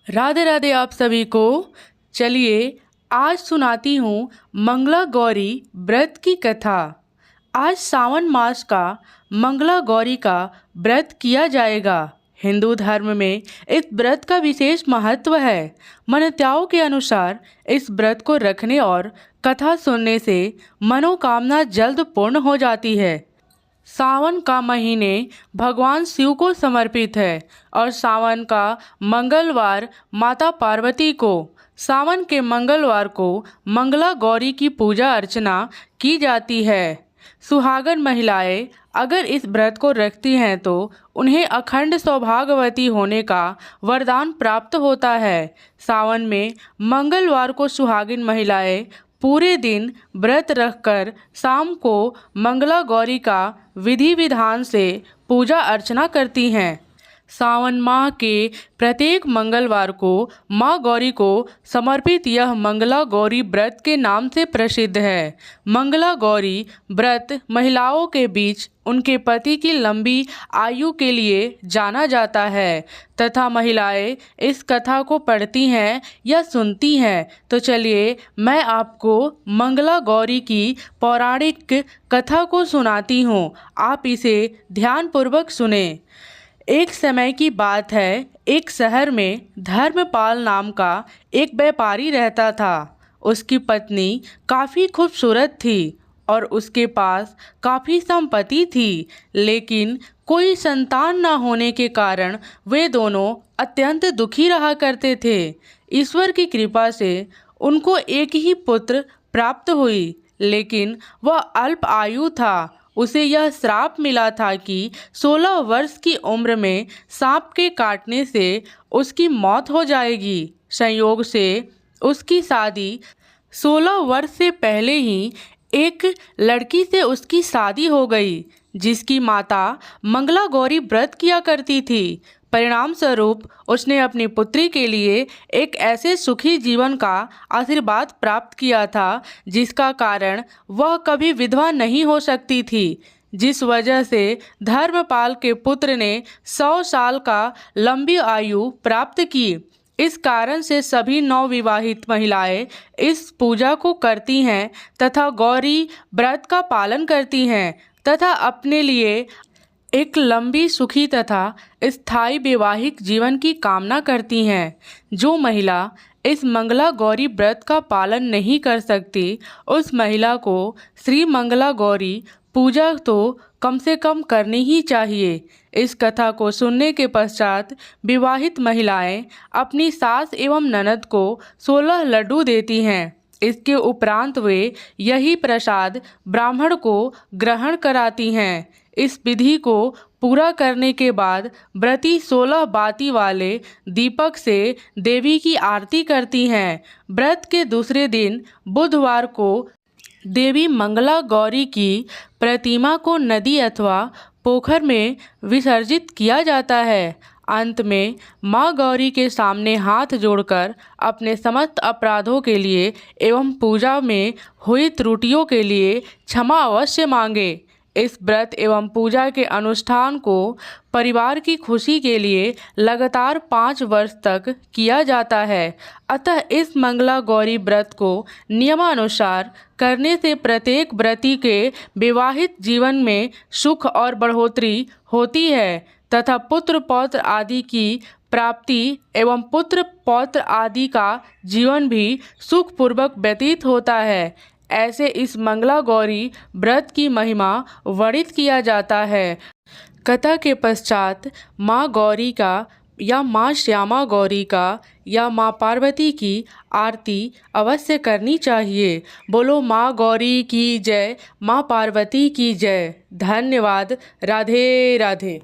राधे राधे आप सभी को। चलिए आज सुनाती हूँ मंगला गौरी व्रत की कथा। आज सावन मास का मंगला गौरी का व्रत किया जाएगा। हिंदू धर्म में इस व्रत का विशेष महत्व है। मान्यताओं के अनुसार इस व्रत को रखने और कथा सुनने से मनोकामना जल्द पूर्ण हो जाती है। सावन का महीने भगवान शिव को समर्पित है और सावन का मंगलवार माता पार्वती को। सावन के मंगलवार को मंगला गौरी की पूजा अर्चना की जाती है। सुहागन महिलाएं अगर इस व्रत को रखती हैं तो उन्हें अखंड सौभाग्यवती होने का वरदान प्राप्त होता है। सावन में मंगलवार को सुहागिन महिलाएं पूरे दिन व्रत रखकर शाम को मंगला गौरी का विधि विधान से पूजा अर्चना करती हैं। सावन माह के प्रत्येक मंगलवार को माँ गौरी को समर्पित यह मंगला गौरी व्रत के नाम से प्रसिद्ध है। मंगला गौरी व्रत महिलाओं के बीच उनके पति की लंबी आयु के लिए जाना जाता है तथा महिलाएं इस कथा को पढ़ती हैं या सुनती हैं। तो चलिए मैं आपको मंगला गौरी की पौराणिक कथा को सुनाती हूँ। आप इसे ध्यानपूर्वक सुने। एक समय की बात है, एक शहर में धर्मपाल नाम का एक व्यापारी रहता था। उसकी पत्नी काफ़ी खूबसूरत थी और उसके पास काफ़ी संपत्ति थी, लेकिन कोई संतान न होने के कारण वे दोनों अत्यंत दुखी रहा करते थे। ईश्वर की कृपा से उनको एक ही पुत्र प्राप्त हुई, लेकिन वह अल्प आयु था। उसे यह श्राप मिला था कि 16 वर्ष की उम्र में सांप के काटने से उसकी मौत हो जाएगी। संयोग से उसकी शादी 16 वर्ष से पहले ही एक लड़की से उसकी शादी हो गई, जिसकी माता मंगला गौरी व्रत किया करती थी। परिणाम स्वरूप उसने अपनी पुत्री के लिए एक ऐसे सुखी जीवन का आशीर्वाद प्राप्त किया था जिसका कारण वह कभी विधवा नहीं हो सकती थी, जिस वजह से धर्मपाल के पुत्र ने 100 साल का लंबी आयु प्राप्त की। इस कारण से सभी नवविवाहित महिलाएं इस पूजा को करती हैं तथा गौरी व्रत का पालन करती हैं तथा अपने लिए एक लंबी सुखी तथा स्थायी वैवाहिक जीवन की कामना करती हैं। जो महिला इस मंगला गौरी व्रत का पालन नहीं कर सकती, उस महिला को श्री मंगला गौरी पूजा तो कम से कम करनी ही चाहिए। इस कथा को सुनने के पश्चात विवाहित महिलाएं अपनी सास एवं ननद को 16 लड्डू देती हैं। इसके उपरांत वे यही प्रसाद ब्राह्मण को ग्रहण कराती हैं। इस विधि को पूरा करने के बाद व्रती 16 बाती वाले दीपक से देवी की आरती करती हैं। व्रत के दूसरे दिन बुधवार को देवी मंगला गौरी की प्रतिमा को नदी अथवा पोखर में विसर्जित किया जाता है। अंत में माँ गौरी के सामने हाथ जोड़कर अपने समस्त अपराधों के लिए एवं पूजा में हुई त्रुटियों के लिए क्षमा अवश्य मांगे। इस व्रत एवं पूजा के अनुष्ठान को परिवार की खुशी के लिए लगातार 5 वर्ष तक किया जाता है। अतः इस मंगला गौरी व्रत को नियमानुसार करने से प्रत्येक व्रती के विवाहित जीवन में सुख और बढ़ोतरी होती है तथा पुत्र पौत्र आदि की प्राप्ति एवं पुत्र पौत्र आदि का जीवन भी सुखपूर्वक व्यतीत होता है। ऐसे इस मंगला गौरी व्रत की महिमा वर्णित किया जाता है। कथा के पश्चात माँ गौरी का या माँ श्यामा गौरी का या माँ पार्वती की आरती अवश्य करनी चाहिए। बोलो माँ गौरी की जय, माँ पार्वती की जय। धन्यवाद। राधे राधे।